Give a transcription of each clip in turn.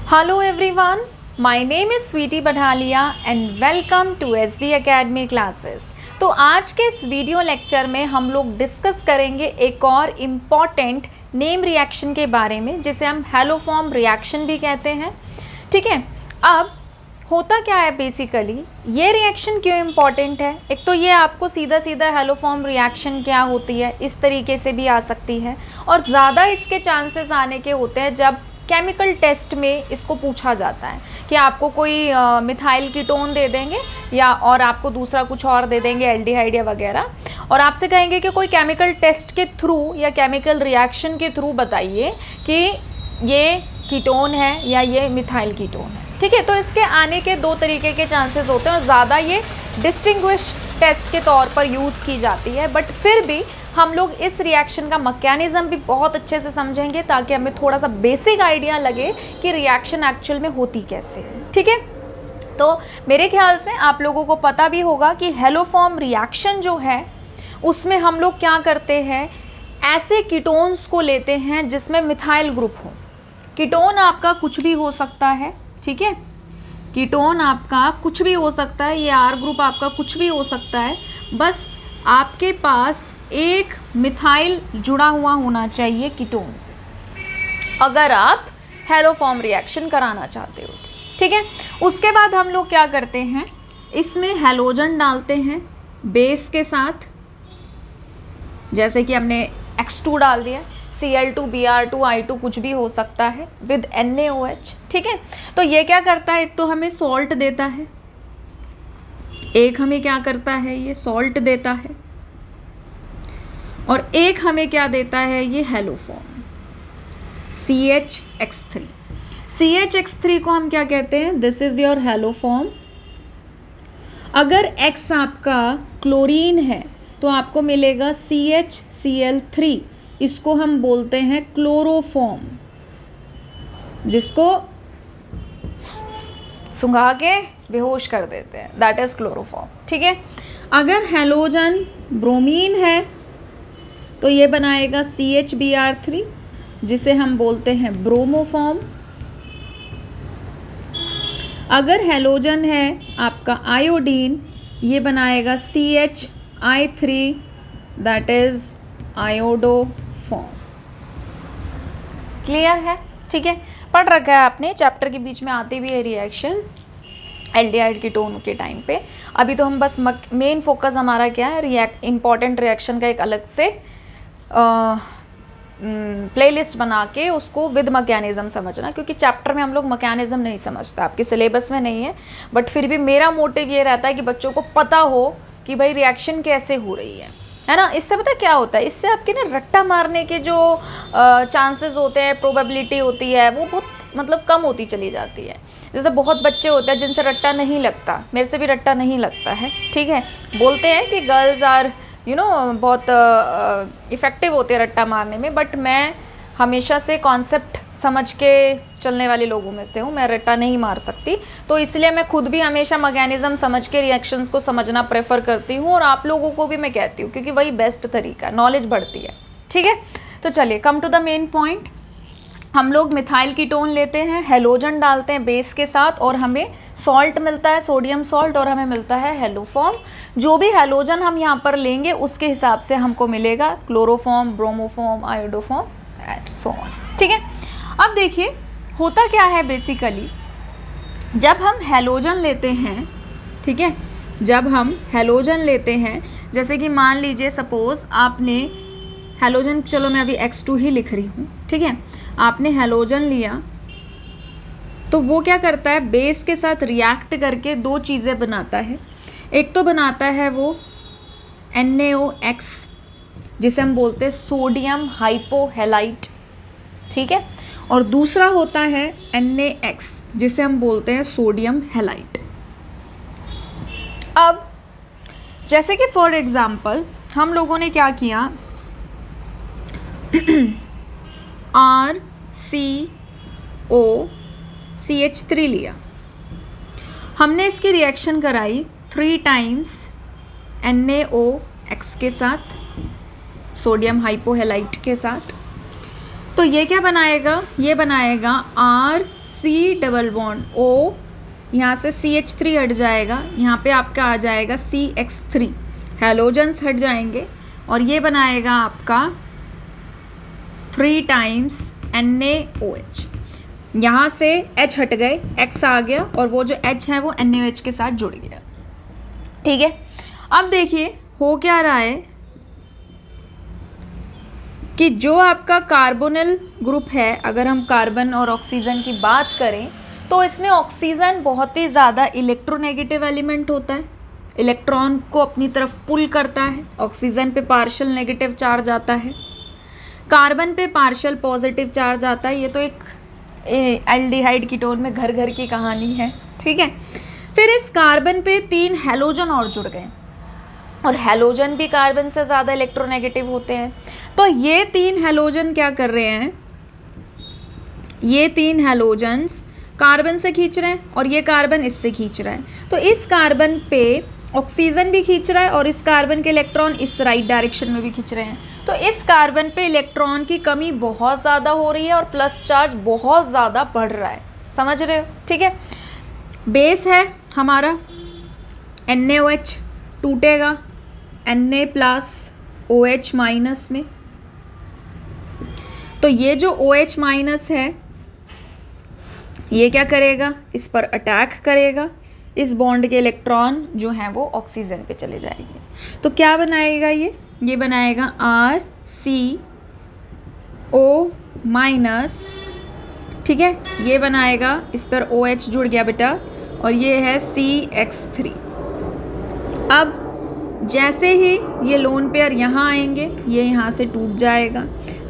Hello everyone, my name is Sweety Badhalia and welcome to SV Academy classes। तो आज के इस video lecture में हम लोग डिस्कस करेंगे एक और इम्पॉर्टेंट नेम रिएक्शन के बारे में जिसे हम हेलोफॉर्म रिएक्शन भी कहते हैं। ठीक है, अब होता क्या है बेसिकली, ये रिएक्शन क्यों इम्पॉर्टेंट है? एक तो ये आपको सीधा सीधा हेलोफॉर्म रिएक्शन क्या होती है इस तरीके से भी आ सकती है, और ज़्यादा इसके चांसेस आने के होते हैं जब केमिकल टेस्ट में इसको पूछा जाता है कि आपको कोई मिथाइल कीटोन दे देंगे या और आपको दूसरा कुछ और दे देंगे, एल्डिहाइड या वगैरह, और आपसे कहेंगे कि कोई केमिकल टेस्ट के थ्रू या केमिकल रिएक्शन के थ्रू बताइए कि ये कीटोन है या ये मिथाइल कीटोन है। ठीक है, तो इसके आने के दो तरीके के चांसेस होते हैं और ज़्यादा ये डिस्टिंग्विश टेस्ट के तौर पर यूज़ की जाती है, बट फिर भी हम लोग इस रिएक्शन का मैकेनिज्म भी बहुत अच्छे से समझेंगे ताकि हमें थोड़ा सा बेसिक आइडिया लगे कि रिएक्शन एक्चुअल में होती कैसे है। ठीक है, तो मेरे ख्याल से आप लोगों को पता भी होगा कि हेलोफॉर्म रिएक्शन जो है उसमें हम लोग क्या करते हैं, ऐसे कीटोन्स को लेते हैं जिसमें मिथाइल ग्रुप हो। कीटोन आपका कुछ भी हो सकता है, ठीक है, कीटोन आपका कुछ भी हो सकता है, ये आर ग्रुप आपका कुछ भी हो सकता है, बस आपके पास एक मिथाइल जुड़ा हुआ होना चाहिए कीटोन से अगर आप हेलोफॉर्म रिएक्शन कराना चाहते हो। ठीक है, उसके बाद हम लोग क्या करते हैं, इसमें हैलोजन डालते हैं बेस के साथ, जैसे कि हमने X2 डाल दिया, Cl2 Br2 I2 कुछ भी हो सकता है विद NaOH। ठीक है, तो ये क्या करता है, एक तो हमें सॉल्ट देता है, एक हमें क्या करता है, ये सॉल्ट देता है, और एक हमें क्या देता है, ये हेलोफॉर्म CHX3। CHX3 को हम क्या कहते हैं, दिस इज योर हेलोफॉर्म। अगर X आपका क्लोरीन है तो आपको मिलेगा CHCl3, इसको हम बोलते हैं क्लोरोफॉर्म, जिसको सुंघा के बेहोश कर देते हैं, दैट इज क्लोरोफॉर्म। ठीक है, अगर हेलोजन ब्रोमीन है तो ये बनाएगा CHBr3, जिसे हम बोलते हैं ब्रोमोफॉर्म। अगर हेलोजन है आपका आयोडीन, ये बनाएगा CHI3, that is iodoform. Clear है? ठीक है, पढ़ रखा है आपने, चैप्टर के बीच में आती भी है रिएक्शन एल्डिहाइड कीटोन के टाइम पे। अभी तो हम बस मेन फोकस हमारा क्या है, इंपॉर्टेंट रिएक्शन का एक अलग से प्लेलिस्ट बना के उसको विद मैकेनिज्म समझना, क्योंकि चैप्टर में हम लोग मैकेनिज्म नहीं समझते, आपके सिलेबस में नहीं है, बट फिर भी मेरा मोटिव ये रहता है कि बच्चों को पता हो कि भाई रिएक्शन कैसे हो रही है ना। इससे पता क्या होता है, इससे आपके ना रट्टा मारने के जो चांसेस होते हैं, प्रोबेबिलिटी होती है, वो बहुत मतलब कम होती चली जाती है। जैसे बहुत बच्चे होते हैं जिनसे रट्टा नहीं लगता, मेरे से भी रट्टा नहीं लगता है। ठीक है, बोलते हैं कि गर्ल्स आर बहुत इफ़ेक्टिव होते हैं रट्टा मारने में, बट मैं हमेशा से कॉन्सेप्ट समझ के चलने वाले लोगों में से हूँ, मैं रट्टा नहीं मार सकती, तो इसलिए मैं खुद भी हमेशा मैकेनिज्म समझ के रिएक्शंस को समझना प्रेफर करती हूँ, और आप लोगों को भी मैं कहती हूँ, क्योंकि वही बेस्ट तरीका, नॉलेज बढ़ती है। ठीक है, तो चलिए come to the main point. हम लोग मिथाइल कीटोन लेते हैं, हेलोजन डालते हैं बेस के साथ, और हमें सॉल्ट मिलता है, सोडियम सॉल्ट, और हमें मिलता है हेलोफॉर्म। जो भी हेलोजन हम यहाँ पर लेंगे उसके हिसाब से हमको मिलेगा chloroform, bromoform, iodoform and so on. ठीक है, अब देखिए होता क्या है बेसिकली, जब हम हेलोजन लेते हैं, ठीक है, जब हम हेलोजन लेते हैं, जैसे कि मान लीजिए सपोज आपने हेलोजन, चलो मैं अभी X2 ही लिख रही हूँ, ठीक है, आपने हेलोजन लिया तो वो क्या करता है, बेस के साथ रिएक्ट करके दो चीज़ें बनाता है। एक तो बनाता है वो NaOX, जिसे हम बोलते हैं सोडियम हाइपोहेलाइट, ठीक है, और दूसरा होता है NaX, जिसे हम बोलते हैं सोडियम हेलाइट। अब जैसे कि फॉर एग्जाम्पल हम लोगों ने क्या किया, RCOCH3 लिया, हमने इसकी रिएक्शन कराई 3 टाइम्स NaOX के साथ, सोडियम हाइपोहेलाइट के साथ, तो ये क्या बनाएगा, ये बनाएगा RC डबल बॉन्ड O, यहाँ से CH3 हट जाएगा, यहाँ पे आपका आ जाएगा CX3, हैलोजन्स हट जाएंगे और ये बनाएगा आपका 3 टाइम्स NaOH। यहाँ से H हट गए, X आ गया और वो जो H है वो NaOH के साथ जुड़ गया। ठीक है, अब देखिए हो क्या रहा है कि जो आपका कार्बोनिल ग्रुप है, अगर हम कार्बन और ऑक्सीजन की बात करें तो इसमें ऑक्सीजन बहुत ही ज़्यादा इलेक्ट्रोनेगेटिव एलिमेंट होता है, इलेक्ट्रॉन को अपनी तरफ पुल करता है। ऑक्सीजन पे पार्शियल नेगेटिव चार्ज आता है, कार्बन पे पार्शियल पॉजिटिव चार्ज आता है। ये तो एक एल्डिहाइड कीटोन में घर घर की कहानी है। ठीक है, फिर इस कार्बन पे 3 हैलोजन और जुड़ गए और हैलोजन भी कार्बन से ज़्यादा इलेक्ट्रोनेगेटिव होते हैं। तो ये 3 हैलोजन क्या कर रहे हैं, ये 3 हैलोजन्स कार्बन से खींच रहे हैं और ये कार्बन इससे खींच रहा है। तो इस कार्बन पे ऑक्सीजन भी खींच रहा है और इस कार्बन के इलेक्ट्रॉन इस राइट डायरेक्शन में भी खींच रहे हैं। तो इस कार्बन पे इलेक्ट्रॉन की कमी बहुत ज़्यादा हो रही है और प्लस चार्ज बहुत ज़्यादा बढ़ रहा है। समझ रहे हो? ठीक है, बेस है हमारा NaOH, टूटेगा Na प्लस OH माइनस में। तो ये जो OH माइनस है ये क्या करेगा, इस पर अटैक करेगा, इस बॉन्ड के इलेक्ट्रॉन जो हैं वो ऑक्सीजन पे चले जाएंगे। तो क्या बनाएगा ये बनाएगा RCO माइनस। ठीक है, ये बनाएगा, इस पर OH जुड़ गया बेटा और ये है CX3। अब जैसे ही ये लोन पेयर यहाँ आएंगे ये यहाँ से टूट जाएगा।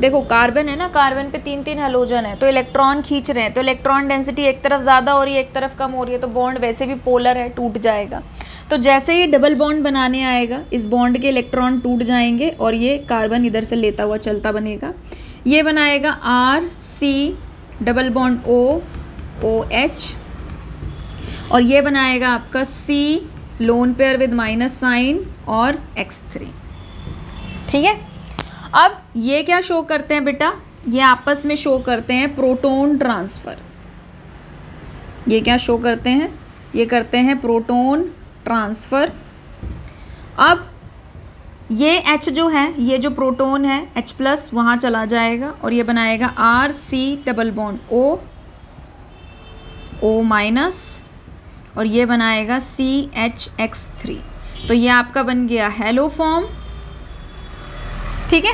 देखो कार्बन है ना, कार्बन पे 3 हैलोजन है तो इलेक्ट्रॉन खींच रहे हैं, तो इलेक्ट्रॉन डेंसिटी एक तरफ ज़्यादा हो रही है एक तरफ कम हो रही है, तो बॉन्ड वैसे भी पोलर है, टूट जाएगा। तो जैसे ही डबल बॉन्ड बनाने आएगा इस बॉन्ड के इलेक्ट्रॉन टूट जाएंगे और ये कार्बन इधर से लेता हुआ चलता बनेगा। ये बनाएगा RC डबल बॉन्ड OH और ये बनाएगा आपका C lone pair with minus sign और X3। ठीक है, अब ये क्या शो करते हैं बेटा, ये आपस में शो करते हैं प्रोटॉन ट्रांसफर। ये क्या शो करते हैं, ये करते हैं प्रोटॉन ट्रांसफर। अब ये H जो है, ये जो प्रोटॉन है H प्लस वहाँ चला जाएगा और ये बनाएगा RC double bond O minus और ये बनाएगा CHX3। तो ये आपका बन गया हेलो फॉर्म। ठीक है,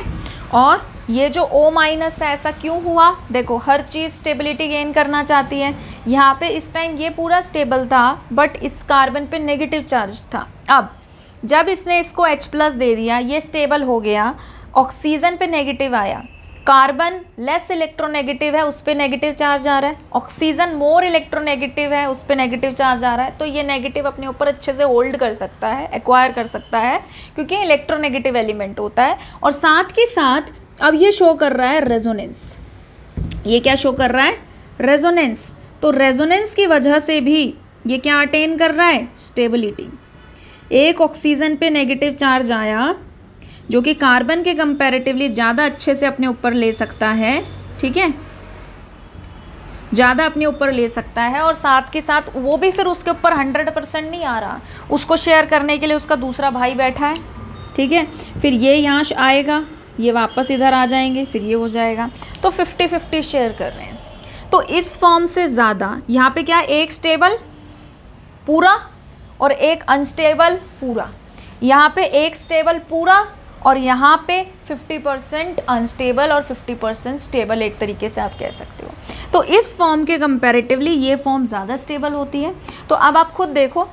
और ये जो O माइनस है ऐसा क्यों हुआ, देखो हर चीज़ स्टेबिलिटी गेन करना चाहती है। यहाँ पे इस टाइम ये पूरा स्टेबल था बट इस कार्बन पे नेगेटिव चार्ज था। अब जब इसने इसको H प्लस दे दिया ये स्टेबल हो गया, ऑक्सीजन पे नेगेटिव आया, कार्बन लेस इलेक्ट्रोनेगेटिव है उस पर नेगेटिव चार्ज आ रहा है, ऑक्सीजन मोर इलेक्ट्रोनेगेटिव है उस पर नेगेटिव चार्ज आ रहा है। तो ये नेगेटिव अपने ऊपर अच्छे से होल्ड कर सकता है, एक्वायर कर सकता है क्योंकि इलेक्ट्रोनेगेटिव एलिमेंट होता है। और साथ के साथ अब ये शो कर रहा है रेजोनेंस। ये क्या शो कर रहा है, रेजोनेंस। तो रेजोनेंस की वजह से भी ये क्या अटेन कर रहा है, स्टेबिलिटी। एक ऑक्सीजन पे नेगेटिव चार्ज आया जो कि कार्बन के कंपैरेटिवली ज़्यादा अच्छे से अपने ऊपर ले सकता है। ठीक है, ज़्यादा अपने ऊपर ले सकता है और साथ के साथ वो भी फिर उसके ऊपर 100% नहीं आ रहा, उसको शेयर करने के लिए उसका दूसरा भाई बैठा है। ठीक है, फिर ये यहाँ आएगा, ये वापस इधर आ जाएंगे, फिर ये हो जाएगा। तो 50-50 शेयर कर रहे हैं। तो इस फॉर्म से ज़्यादा यहाँ पे क्या, एक स्टेबल पूरा और एक अनस्टेबल पूरा, यहाँ पे एक स्टेबल पूरा और यहाँ पे 50% अनस्टेबल और 50% स्टेबल, एक तरीके से आप कह सकते हो। तो इस फॉर्म के कंपैरेटिवली ये फॉर्म ज़्यादा स्टेबल होती है। तो अब आप खुद देखो,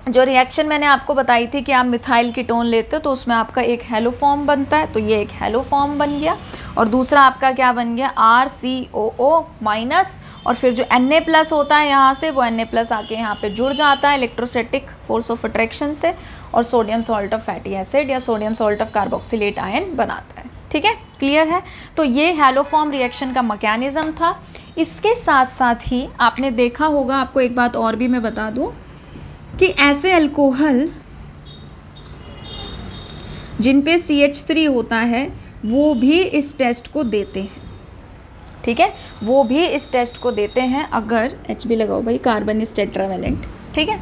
जो रिएक्शन मैंने आपको बताई थी कि आप मिथाइल कीटोन लेते हो तो उसमें आपका एक हेलो फॉर्म बनता है, तो ये एक हेलो फॉर्म बन गया और दूसरा आपका क्या बन गया, RCOO माइनस और फिर जो Na प्लस होता है यहाँ से वो Na प्लस आके यहाँ पे जुड़ जाता है इलेक्ट्रोस्टैटिक फोर्स ऑफ अट्रैक्शन से और sodium salt of fatty acid या sodium salt of carboxylate ion बनाता है। ठीक है, क्लियर है। तो ये हैलोफॉर्म रिएक्शन का मैकेनिज्म था। इसके साथ साथ ही आपने देखा होगा, आपको एक बात और भी मैं बता दूं कि ऐसे अल्कोहल जिन पे CH3 होता है वो भी इस टेस्ट को देते हैं। ठीक है, वो भी इस टेस्ट को देते हैं अगर Hb लगाओ भाई, कार्बन इज टेट्रावेलेंट। ठीक है,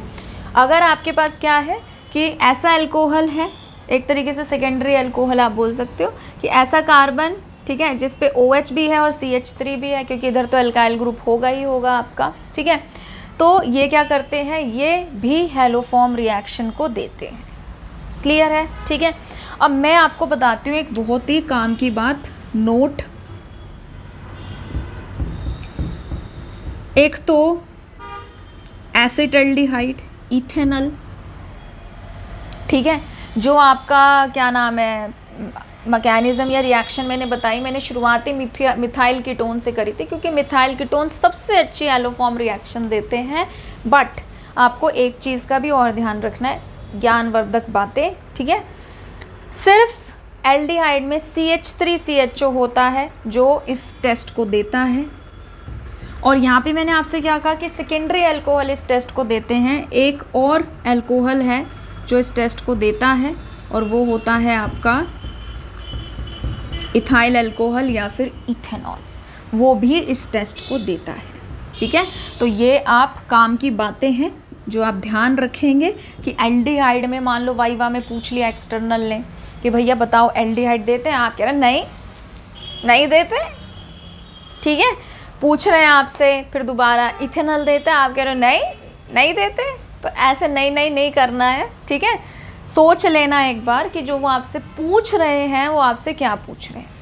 अगर आपके पास क्या है कि ऐसा अल्कोहल है, एक तरीके से सेकेंडरी अल्कोहल आप बोल सकते हो कि ऐसा कार्बन, ठीक है, जिस पे OH भी है और CH3 भी है, क्योंकि इधर तो अल्काइल ग्रुप होगा ही होगा आपका। ठीक है, तो ये क्या करते हैं, ये भी हैलोफॉर्म रिएक्शन को देते हैं। क्लियर है? ठीक है, अब मैं आपको बताती हूँ एक बहुत ही काम की बात, नोट। एक तो एसिटाल्डिहाइड, इथेनॉल, ठीक है, जो आपका क्या नाम है, मैकेनिज्म या रिएक्शन मैंने बताई, मैंने शुरुआती मिथाइल कीटोन से करी थी, क्योंकि मिथाइल कीटोन सबसे अच्छी एलोफॉर्म रिएक्शन देते हैं। बट आपको एक चीज़ का भी और ध्यान रखना है, ज्ञानवर्धक बातें, ठीक है, सिर्फ एल्डिहाइड में CH3CHO होता है जो इस टेस्ट को देता है। और यहाँ पे मैंने आपसे क्या कहा कि सेकेंडरी अल्कोहल इस टेस्ट को देते हैं। एक और अल्कोहल है जो इस टेस्ट को देता है, और वो होता है आपका इथाइल अल्कोहल या फिर इथेनॉल, वो भी इस टेस्ट को देता है। ठीक है, तो ये आप काम की बातें हैं जो आप ध्यान रखेंगे कि एल्डिहाइड में मान लो वाइवा में पूछ लिया एक्सटर्नल ने कि भैया बताओ एल्डिहाइड देते हैं, आप कह रहे हैं नहीं नहीं देते। ठीक है, पूछ रहे हैं आपसे फिर दोबारा इथेनॉल देते हैं, आप कह रहे हो नहीं नहीं देते। तो ऐसे नहीं करना है। ठीक है, सोच लेना एक बार कि जो वो आपसे पूछ रहे हैं वो आपसे क्या पूछ रहे हैं।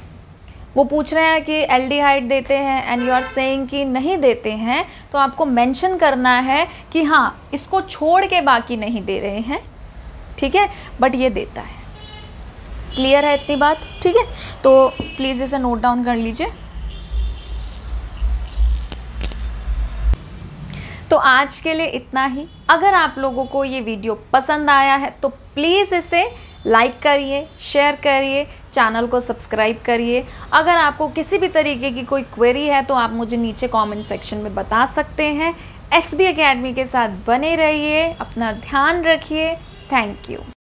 वो पूछ रहे हैं कि एल्डिहाइड देते हैं एंड यू आर सेइंग कि नहीं देते हैं, तो आपको मेंशन करना है कि हाँ इसको छोड़ के बाकी नहीं दे रहे हैं। ठीक है, बट ये देता है। क्लियर है इतनी बात? ठीक है, तो प्लीज़ इसे नोट डाउन कर लीजिए। तो आज के लिए इतना ही। अगर आप लोगों को ये वीडियो पसंद आया है तो प्लीज़ इसे लाइक करिए, शेयर करिए, चैनल को सब्सक्राइब करिए। अगर आपको किसी भी तरीके की कोई क्वेरी है तो आप मुझे नीचे कमेंट सेक्शन में बता सकते हैं। SB एकेडमी के साथ बने रहिए, अपना ध्यान रखिए। Thank you.